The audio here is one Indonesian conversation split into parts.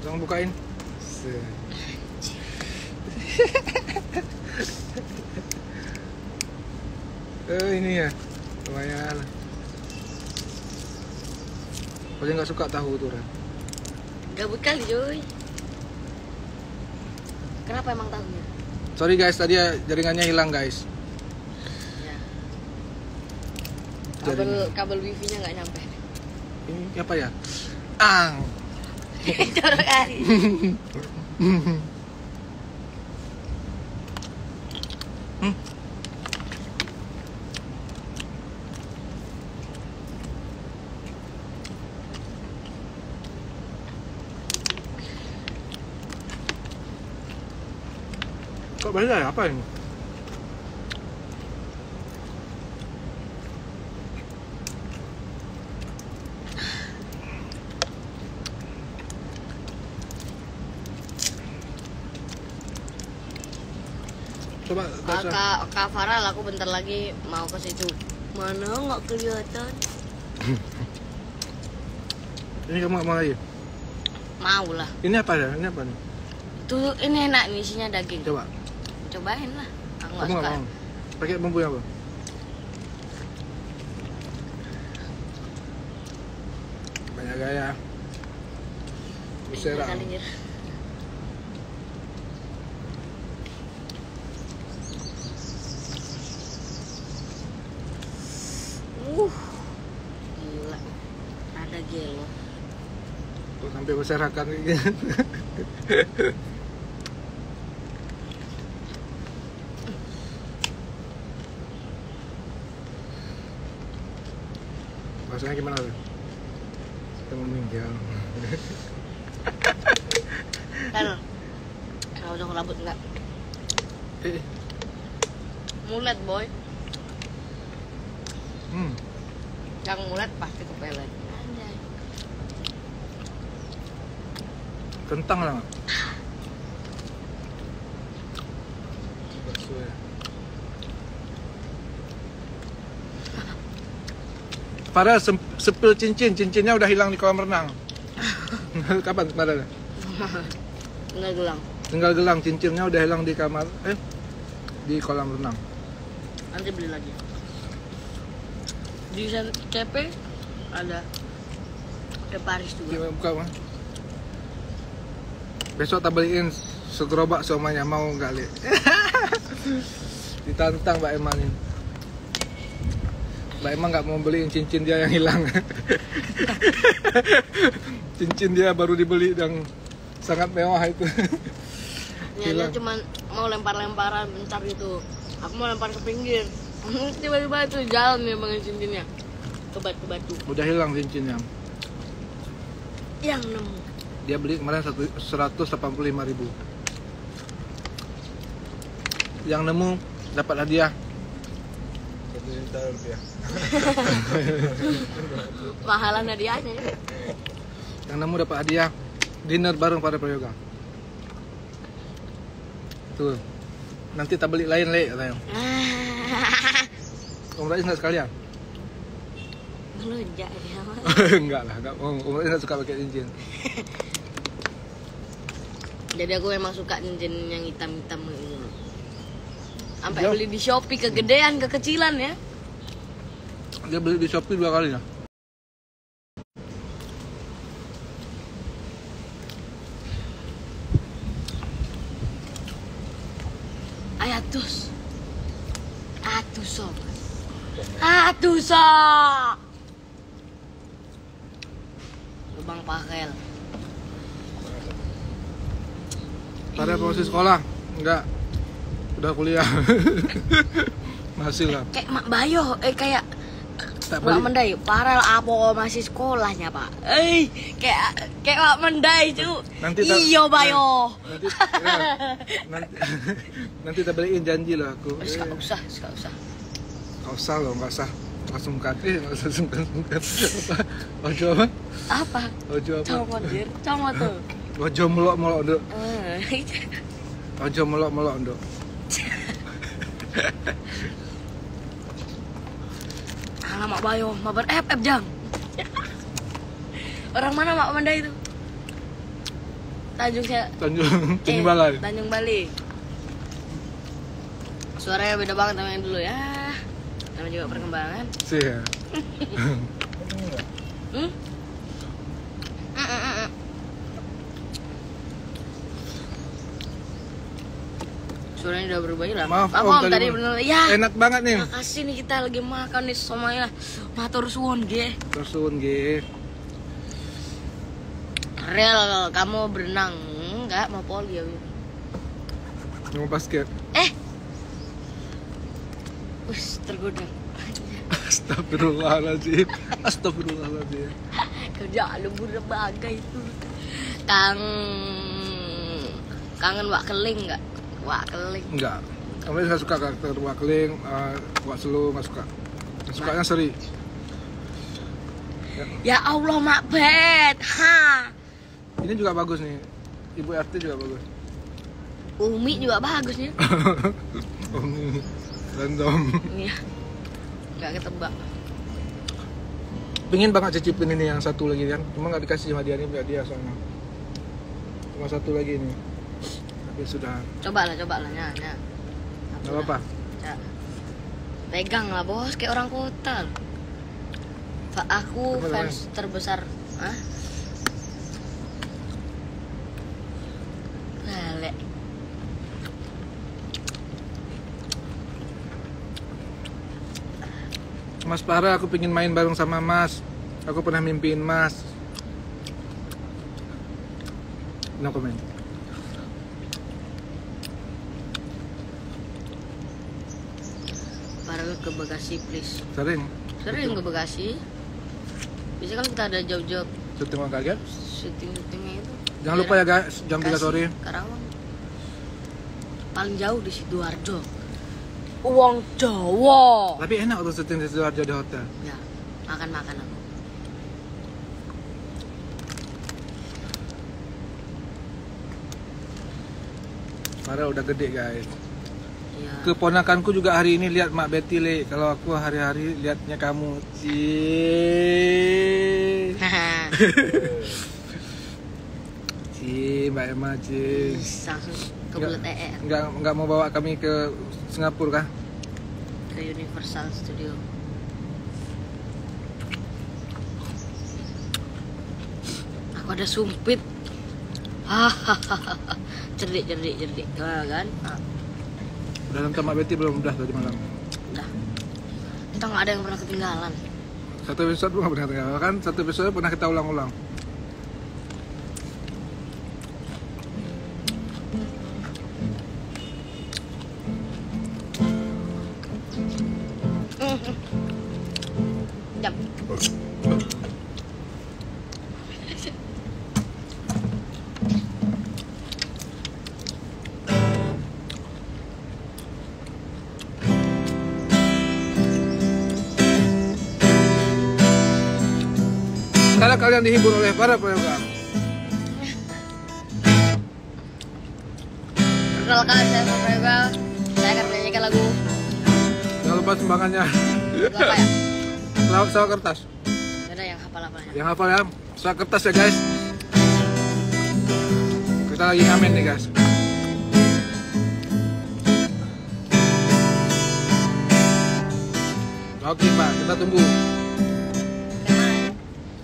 Tolong bukain. Ini ya, lumayan. Kalian nggak suka tahu tuh, Ren? Gabut kali, Joy. Kenapa emang tahunya? Sorry guys, tadi jaringannya hilang guys. Ya. Kabel wifi-nya nggak nyampe. Ini apa ya? Ang. Jorok kali. Kok beda ya? Apa ini? Coba baca. Kak Farah, aku bentar lagi mau ke situ. Mana nggak kelihatan? Ini kamu mau lagi? Mau lah. Ini apa ya? Ini apa nih? Tuh ini enak nih, isinya daging. Coba. Cobain lah. Aku nggak Kamu suka. nggak mau? Pakai bumbu apa? Banyak gaya. Busera. Kalinya. Gila. Ada gelo. Tuh sampai berserakan gitu. Bahasanya gimana tuh? Kita mau meninggal. Kan, kalau udah rambut enggak. Mulet boy. Yang mulet pasti kepelet. Anjay. Kentang lah. Bakso ya. Para sepil cincinnya udah hilang di kolam renang. Kapan kemarin? Enggak gelang. Tinggal gelang, cincinnya udah hilang di kamar, di kolam renang. Nanti beli lagi. Di CP ada Paris juga. Gimana buka mah? Besok tak beliin segerobak semuanya, mau nggak li? Ditantang Mbak Emma nih. Mbak Emma nggak mau beliin cincin dia yang hilang. Cincin dia baru dibeli yang sangat mewah itu. Dia cuma mau lempar-lemparan bentar gitu. Aku mau lempar ke pinggir. Tiba-tiba itu jalan nih bang cincinnya ke batu. Udah hilang cincinnya. Yang nemu. Dia beli kemarin 185.000. Yang nemu dapat hadiah 1 juta rupiah. Mahalan hadiahnya. Yang nemu dapat hadiah dinner bareng pada prayoga. Tuh. Nanti tak beli lain le katanya. Om Rais nggak sekalian? Melunjak dia. Enggak lah, Om Rais nggak suka pakai cincin. Jadi aku memang suka cincin yang hitam-hitam gitu. Sampai beli di Shopee kegedean, kekecilan ya. Dia beli di Shopee 2 kali ya. Ayatus. Atuso. Lubang pakel. Pada proses sekolah? Enggak. Udah kuliah. Masih lah. Kayak Mak Bayo, kayak Tak Mak Mendai, parel apa masih sekolahnya, Pak? Kayak Mak Mendai, cu. Iya, Bayo. Nanti tak beliin, janji lah aku. Enggak usah. Enggak usah loh, enggak usah. Langsung kaki, enggak usah sungkan. Ojo apa? Apa? Ojo apa? Comot tuh. Ojo melok-melok, Nduk. Ojo melok-melok, Nduk. Alah Mak Bayo, mabar FF jang. Orang mana Mak Mendai itu? Tanjung Balai. Tanjung Bali. Suaranya beda banget sama yang dulu ya. Namanya juga perkembangan. Sih ya. Suaranya udah berubah ya. Maaf Om, tadi bener ya. Enak banget nih. Makasih nih, kita lagi makan nih somai lah. Matur suwun ge. Tersun ge. Real, kamu berenang enggak mau poli ya? Mau basket. Wih, tergoda. Astagfirullahaladzim. Astagfirullahaladzim. Kerja lembur bagai itu. Kangen wak keling enggak? Wak keling. Enggak. Kamu nggak suka karakter Wakling, Wak Selu nggak suka. Yang sukanya Seri. Ya Allah, Makbet. Ha. Ini juga bagus nih. Ibu RT juga bagus. Umi juga bagus nih. Umi random. Iya. Enggak ketebak. Pengen banget cicipin ini yang satu lagi kan. Cuma nggak dikasih sama dia nih, biar dia soalnya. Cuma satu lagi nih. Tapi sudah. Coba lah nya. Nggak apa-apa. Ya. Pegang lah bos, kayak orang kota. Aku Coba fans terbesar. Hah? Lele. Mas Farah, aku pengen main bareng sama Mas. Aku pernah mimpiin Mas. No comment. Farah ke Bekasi please. Sering Sering ke Bekasi. Biasanya kalau kita ada job-job syuting Wang Kaget. syuting-syutingnya itu. Jangan lupa ya guys, jam 3 sore. Karawang. Paling jauh di Sidoarjo. Uang Jawa. Tapi enak tuh syuting di Sidoarjo di hotel. Ya, makan-makan aku. Farah udah gede guys. Ya. Keponakanku juga hari ini lihat Mak Betty le. Kalau aku hari-hari lihatnya kamu. Mbak Emma Langsung kebelet Enggak mau bawa kami ke Singapura kah? ke Universal Studio. Aku ada sumpit. Hahaha. Cerdik. Wah, kan? Udah nonton Mak Betty belum? Udah tadi malam. Udah. Kita nggak ada yang pernah ketinggalan. Satu episode pun nggak pernah ketinggalan kan? Satu episode pernah kita ulang-ulang. Jam. Kalau kalian dihibur oleh para program, perkenalkan saya Novel. Saya akan menyanyikan lagu jangan lupa sumbangannya. apa ya? Laut sawah kertas. Ada yang hafal-hafalnya. Yang hafal ya, sawah kertas ya guys. Kita lagi ngamen nih guys. Oke Pak, kita tunggu.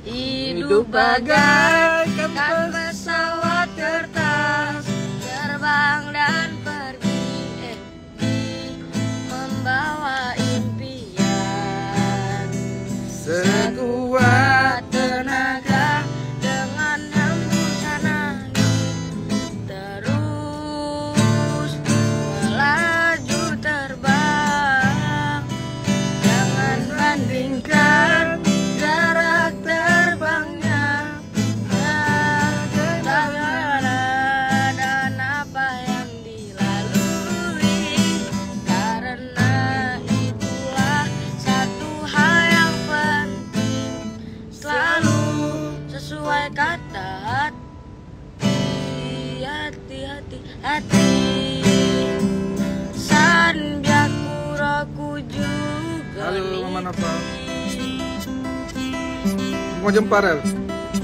Hidup bagaikan pesawat kertas, terbang dan pergi, membawa impian. Sekuat tenaga dengan hembusan angin, terus melaju terbang. Jangan bandingkan jarak terbangnya dan apa yang dilalui, karena itulah satu hal yang penting, selalu sesuai kata hati Sandiakuraku juga Halo Mama Nova. Mau jempar El?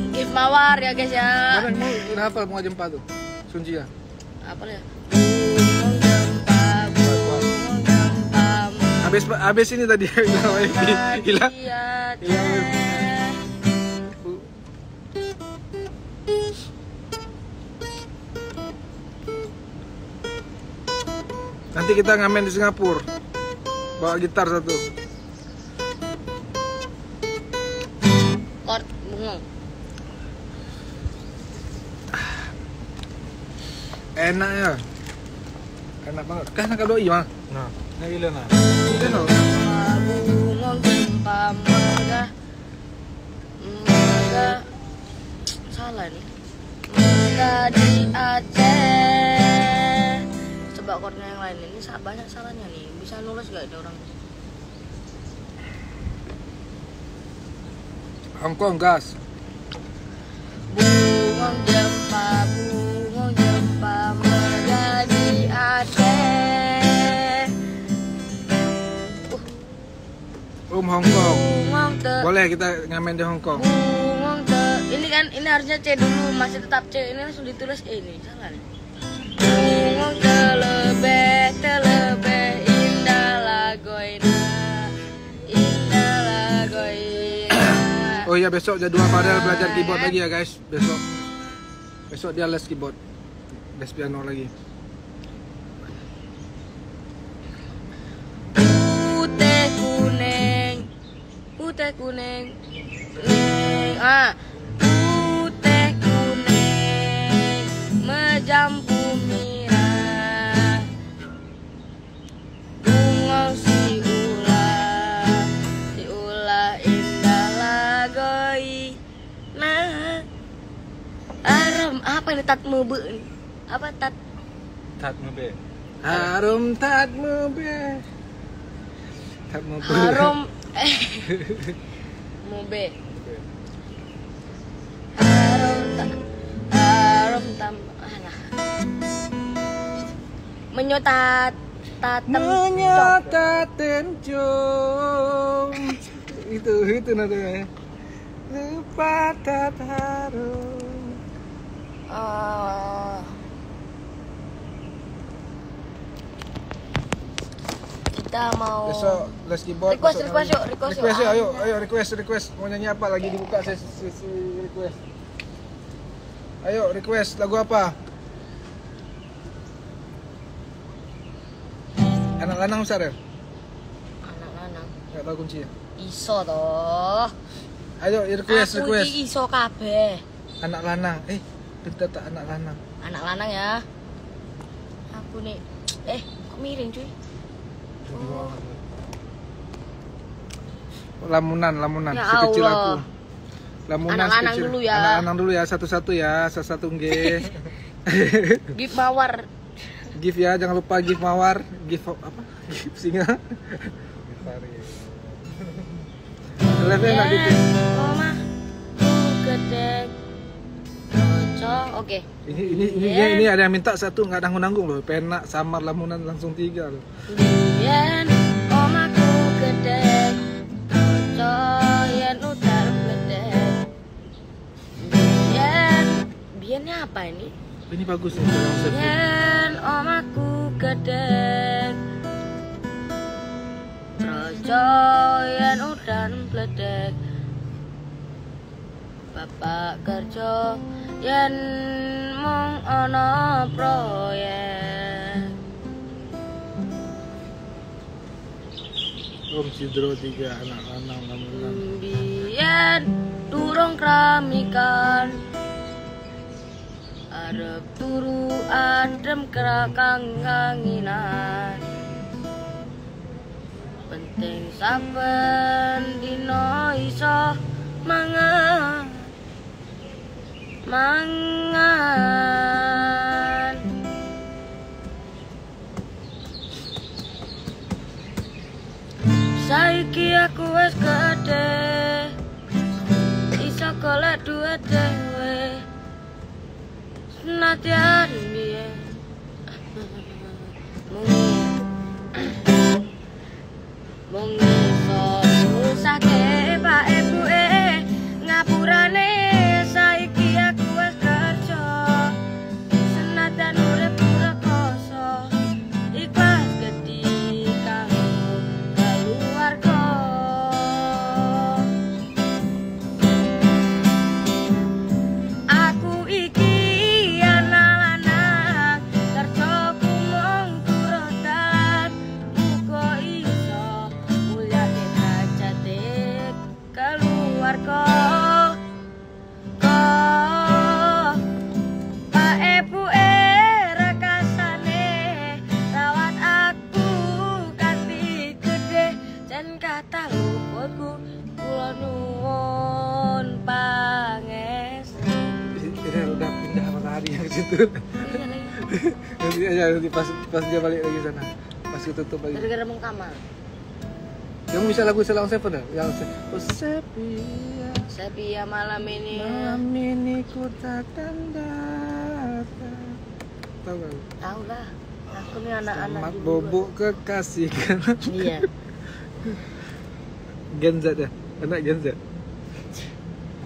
Game Mawar ya guys ya. Barang mau udah hafal bunga jempa tuh. Sunji ya. Apa ya? Bunga jempa, bunga jempa. Habis ini tadi hilang. Nanti kita ngamen di Singapura. Bawa gitar satu. Chord bunga. Enak ya. Enak banget. Kan nak doi mah. Nah, ini gila nah. Itu no. Bunga jempa megah. Megah. Salah nih. Megah di Aceh. Coba chordnya yang lain ini banyak salahnya nih. Bisa nulis gak ini orang? Hongkong gas. Bunga jempa megah di Aceh. Hongkong. Bunga Boleh kita ngamen di Hongkong. ini kan ini harusnya C dulu, masih tetap C, ini langsung ditulis E ini, salah nih. Bunga telebeh indah lagoina, indah lagoina. Oh iya, besok jadwal Fadel belajar keyboard lagi ya guys. Besok dia les keyboard, les piano lagi. Putih kuning, putih kuning, menjambu merah, bunga si ulah indah lagoi, nah, aram apa ini tatmu bu? Apa tat? Tatmu be. Harum tatmu be. Tatmu be. Harum mobe. Harum tam alah. Menyotat tencung. itu nanti. Lupa tat harum. Kita mau Besok les keyboard. request yuk. Ayo request. Mau nyanyi apa lagi dibuka sesi request. Ayo request lagu apa? Anak lanang besar ya? Anak lanang. Enggak tahu kuncinya. Iso toh. Ayo request. Aku iki iso kabeh. Anak lanang. Bentar tak anak lanang. Anak lanang ya. Aku nih. Kok miring cuy? Lamunan Ya sekecil Allah. aku. Lamunan Anak lanang sekecil. dulu ya. Anak lanang dulu ya, satu-satu ya, satu-satu nge. Give mawar. Give ya, jangan lupa give mawar, give apa? Give singa. Live enak gitu. Omah gede. Oke. Ini ada yang minta satu nggak nanggung loh, penak samar lamunan langsung 3 loh. Biyen omahku gede. Yen utar gede. Biyennya apa ini? Ini bagus nih konsepnya. Yen omahku gede. Trojo yen udan bledek. Bapak kerja yen mung ana proyek. Om Sidro 3 anak lanang lamunan. Biyen durung kramikan. Arep turu adem kerakang kanginan. Penting saben dina iso mangan. Saiki aku wis gede, iso golek duit dhewe. Senadyan biyen mung iso ngusahke pak ibuke ngapurane saiki luputku kula nuwun pangestu. Ini udah pindah matahari yang situ. Nanti aja nanti pas dia balik lagi sana. Pas ketutup lagi. Gara-gara mengkamar. Kamu bisa lagu Selawang Seven ya? Yang oh sepia. Sepia malam ini. Malam ini ku takkan datang. Tahu nggak? Tahu lah. Aku nih anak-anak Selamat dulu. bobo kekasih kan. Iya. Gen Z ya? Anak Gen Z?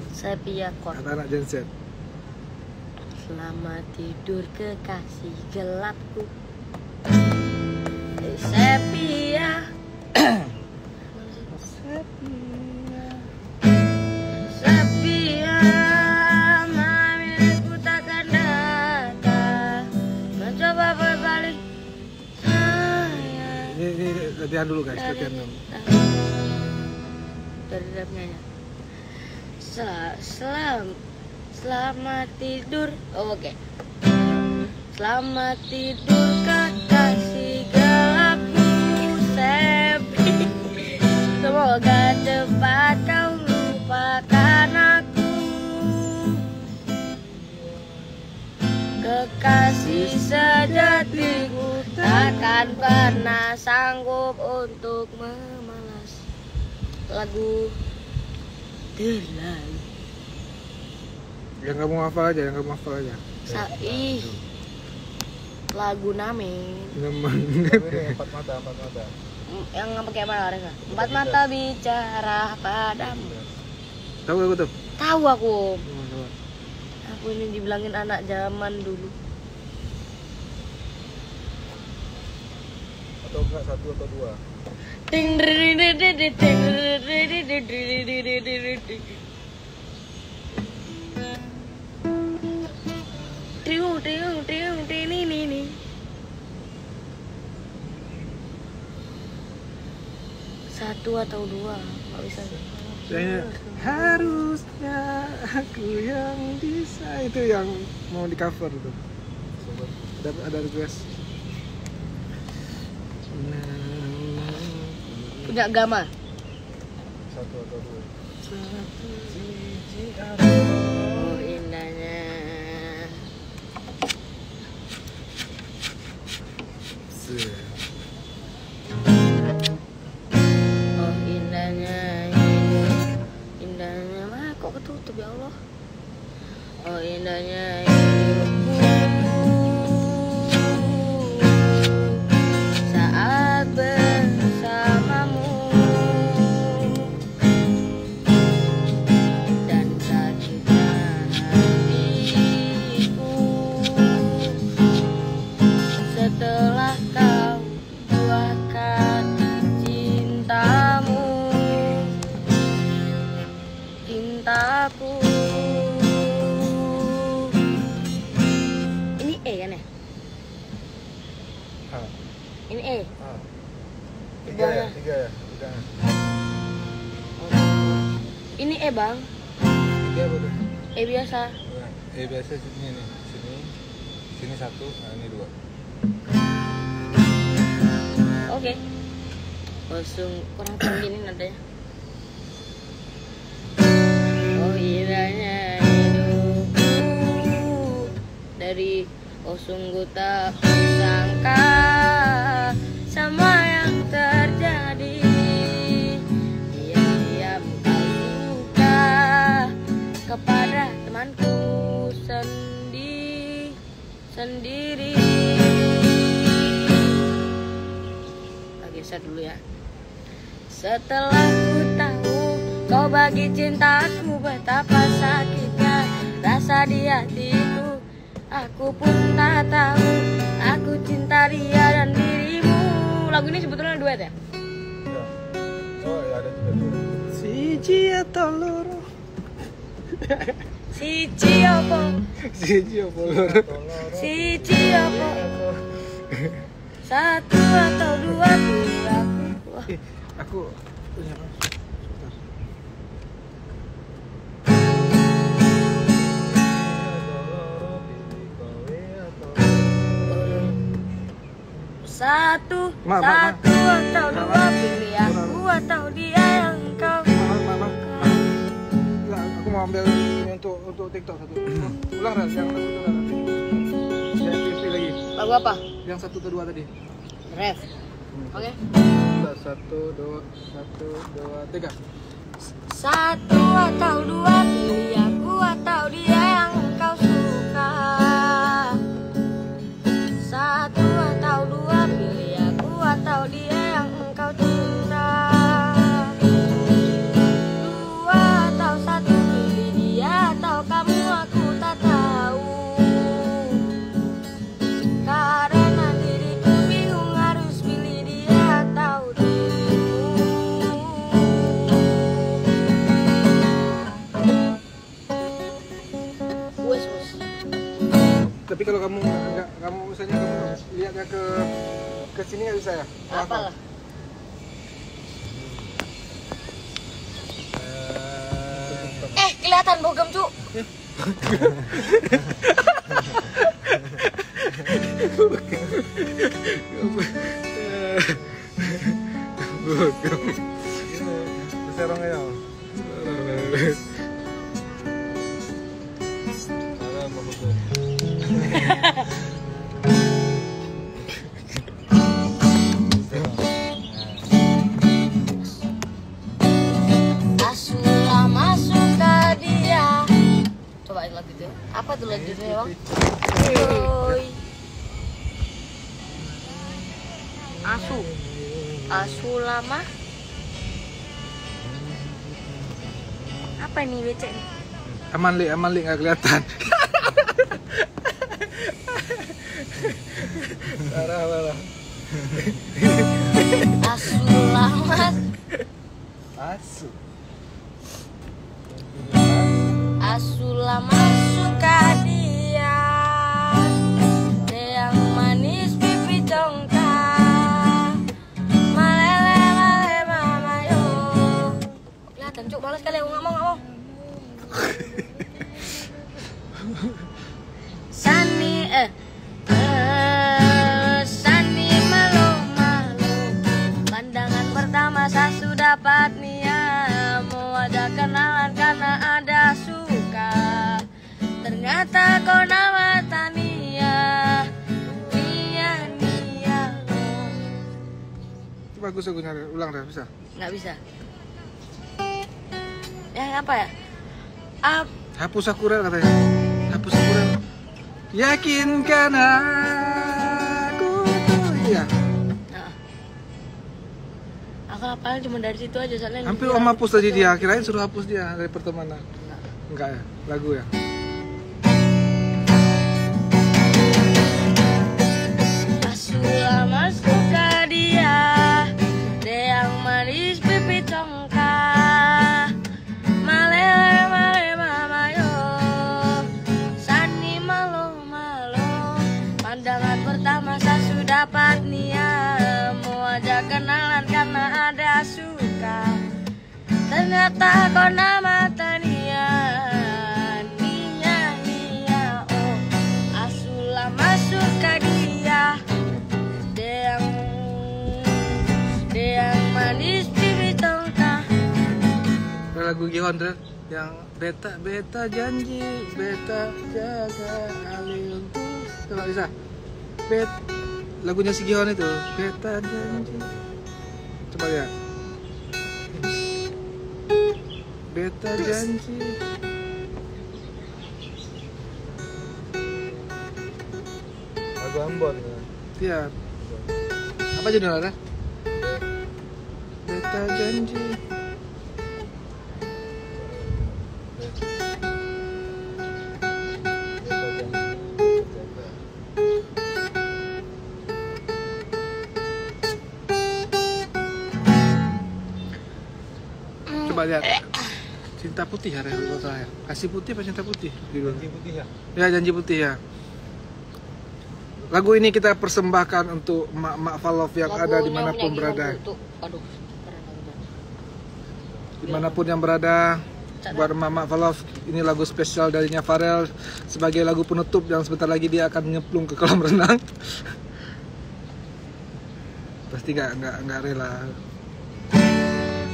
Sepia kok. Anak Gen Z? Selamat tidur kekasih gelapku. Sepia. Sepia, malam ini ku takkan datang. Mencoba berbalik sayang. Ini latihan dulu guys, latihan dulu. Dari rapnya ya. Selamat tidur. Oh, oke. Selamat tidur kekasih gelapku Sepi. Semoga cepat kau lupakan aku. Kekasih sejatiku takkan pernah sanggup untuk memalas. Lagu terlalu. Yang kamu hafal aja, Ih, lagu Namen. Memang. Empat mata. Yang nggak pakai apa mereka? Empat mata bicara padamu. Tahu aku tuh? Tahu aku. Aku ini dibilangin anak zaman dulu. Atau enggak satu atau dua? Ting ting ting ting ting ting ting ting. Tiung tiung tiung ting ini. Satu atau dua, nggak bisa. Kayaknya harusnya aku yang bisa, itu yang mau di cover tuh. Ada request. Punya Gama. Satu atau dua? Oh indahnya. Oh indahnya hidup. Indahnya mah kok ketutup ya Allah. Oh indahnya hidupku saat bersamamu dan sakitnya hatiku setelah kau buahkan cintamu, cintaku. Ini E kan ya? Ah. Ini E. Ah. Tiga ya? Tiga. Ini E bang. Tiga apa tuh? E biasa. Biasa sini nih. Sini satu, nah ini dua. Oke. Kosong kurang tinggi ini nadanya. Oh indahnya hidupku dari oh sungguh tak kusangka semua yang terjadi. Diam-diam kau suka kepada temanku sendiri. Geser dulu ya. Setelah ku tahu kau bagi cintaku betapa sakitnya rasa di hatiku, aku pun tak tahu aku cinta dia dan dirimu. Lagu ini sebetulnya duet ya? Ya. Oh ya ada juga tuh. Siji atau loro? Siji opo? Siji apa loro? Siji opo? Satu atau dua pilih aku. Wah. Aku punya apa? Sebentar. Satu Ma. atau dua pilih aku atau dia ambil ini untuk TikTok satu. Ulang Ran, yang lagu itu Ran. Yang TV lagi. Lagu apa? Yang 1 ke 2 tadi. Ref. Oke. 1 2 3. Satu atau dua, pilih aku atau dia yang kau suka. Satu atau dua, pilih aku atau dia yang engkau cinta. Dua atau satu, pilih dia atau kamu, aku tak tahu. Karena diriku bingung harus pilih dia atau Tapi kalau kamu enggak, kamu misalnya kamu lihatnya ke sini nggak bisa ya? apalah. Kelihatan bogem cu. Berserong ya. Asulah masuk ke dia. Coba lagu itu. Apa tuh lagu itu ya bang? Yoi. Asu lama. Apa ini becek nih? Aman li nggak kelihatan. Parah. Asu lama. Asu. Asulah masuk ke dia. Dia yang manis pipi congkak. Malele mama yo. Kelihatan cuk, malas kali aku nggak mau. Sani malu. Pandangan pertama saya sudah dapat niat. Mau ada kenalan karena ada suka. Ternyata kau nama Tania. Nia oh. Itu bagus aku nyari, ulang dah bisa. Nggak bisa. Yang apa ya? Hapus Sakura katanya. Hapus Sakura. Yakinkan aku. Iya. Nah. Aku hafal cuma dari situ aja soalnya. Hampir om hapus tadi dia, kirain suruh hapus dia dari pertemanan. Enggak ya, lagu ya. Asulah masuk ke dia, dia yang manis pipi congkak. Malele mama yo, Sani malo. Pandangan pertama saya sudah dapat niat. Mau aja kenalan karena ada suka. Ternyata kau nama Tania. Nia oh. Asulah masuk ke dia, dia yang manis pipi congkak. Lagu Gihon tuh yang beta janji, beta jaga Ali untuk coba bisa. Lagunya si Gihon itu beta janji. Coba ya. Beta janji. Lagu Ambon. Iya. Apa judulnya? Beta janji. Coba lihat. Cinta putih ya, kalau salah ya. Kasih putih apa cinta putih? Janji putih ya. Ya, janji putih ya. Lagu ini kita persembahkan untuk mak-mak Falov yang ada dimanapun berada. Aduh, Dimanapun yang berada, buat mak-mak Falov, ini lagu spesial darinya Farel sebagai lagu penutup yang sebentar lagi dia akan nyemplung ke kolam renang. Pasti nggak rela.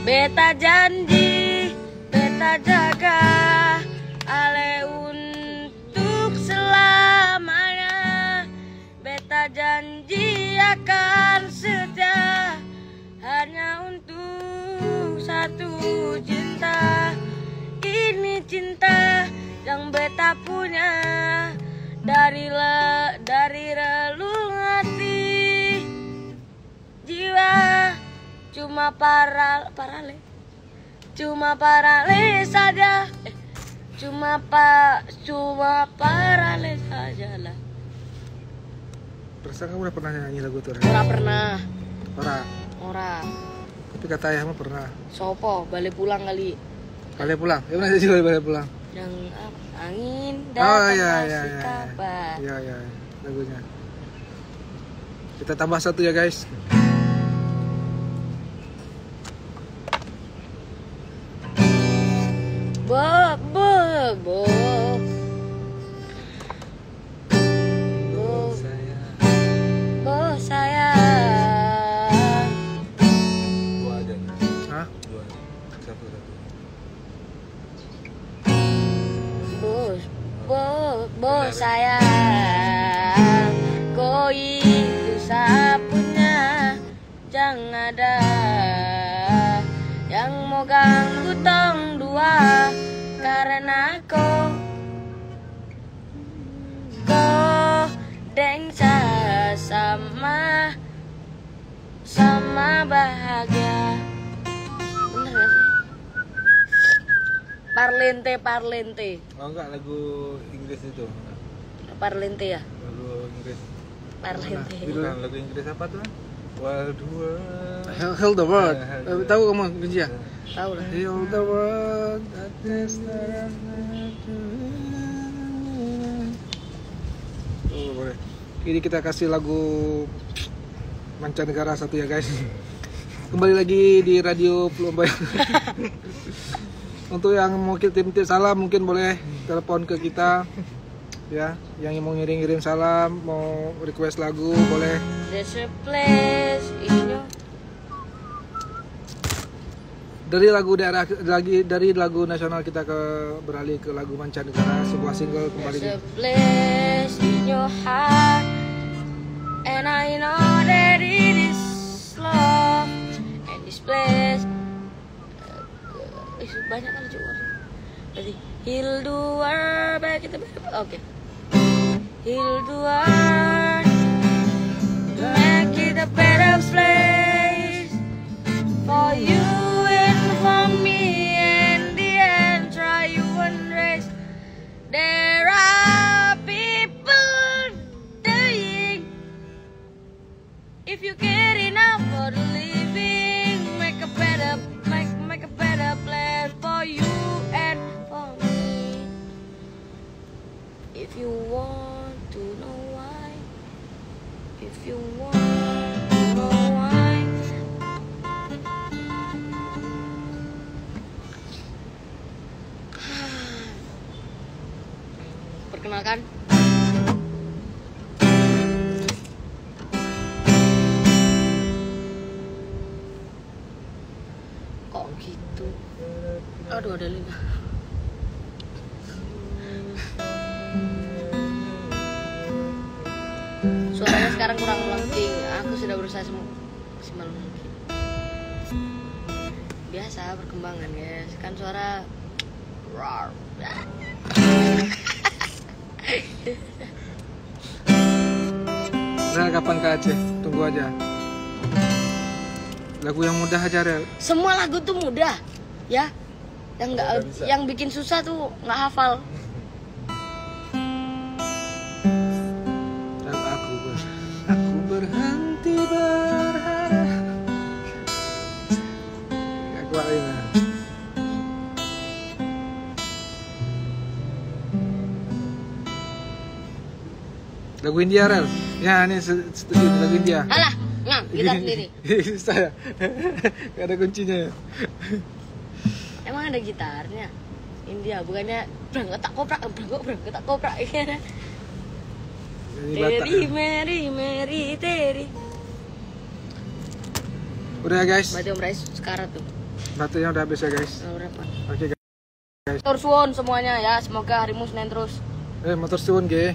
Beta janji, beta jaga janji akan setia hanya untuk satu cinta. Ini cinta yang beta punya dari relung hati jiwa. Cuma parale saja. Cuma parale saja lah. Perasaan kamu udah pernah nyanyi lagu itu? Ora pernah. Ora. Tapi kata ayahmu pernah. Sopo balik pulang kali. Balik pulang? Ya pernah juga balik pulang. Yang angin Oh datang iya kasih kabar. Iya lagunya. Kita tambah satu ya guys. Bo sayang. Dua aja. Hah? Dua. Satu. Bo sayang. Koi itu sapunya. Jangan ada yang mau ganggu tong dua. Karena kau dengsa sama bahagia. Bener gak sih? Parlente. Oh enggak, lagu Inggris itu. Parlente ya? Lagu Inggris. Parlente. Bukan, lagu Inggris apa tuh? Wild World. Heal the world. Heal the Tahu kamu kunci ya? Tahu lah. Heal the world. Oh, boleh. Ini kita kasih lagu mancanegara satu ya guys. Kembali lagi di Radio Pulau Bayang. Untuk yang mau kirim salam mungkin boleh telepon ke kita ya. Yang mau ngirim salam, mau request lagu boleh. There's a place in your... Dari lagu daerah dari lagu nasional kita beralih ke lagu mancanegara, sebuah single kembali. There's a place in your heart, and I know that it is love. And this place banyak kali juga. Berarti heal the world, oke. Heal the world, make it a better place for you and for me. And the end, try you and race. There are people dying. If you care enough for the living, make a better plan for you and for me. If you want to know why, if you want to know why. Perkenalkan, kok gitu? Aduh, ada lima. Suaranya sekarang kurang langsing. Aku sudah berusaha semaksimal mungkin. Biasa perkembangan guys. Kan suara rar. Nah, kapan ke Aceh? Tunggu aja. Lagu yang mudah aja, Rel. Semua lagu tuh mudah, ya. Yang bikin susah tuh nggak hafal. Dan aku berhenti berharap. Gak kuat ini. Lagu India, Rel. Ya, ini setuju lagu India. Alah, kita sendiri. Saya. Gak ada kuncinya. Emang ada gitarnya? India bukannya berangkat tak koprak. Ini Batak, Teri, ya. Meri, Teri. Udah ya guys. Berarti Om Rais sekarat tuh. Batunya udah habis ya guys. Berapa? Oke guys. Motor suwun semuanya ya. Semoga harimu Senin terus. Motor suwun ge.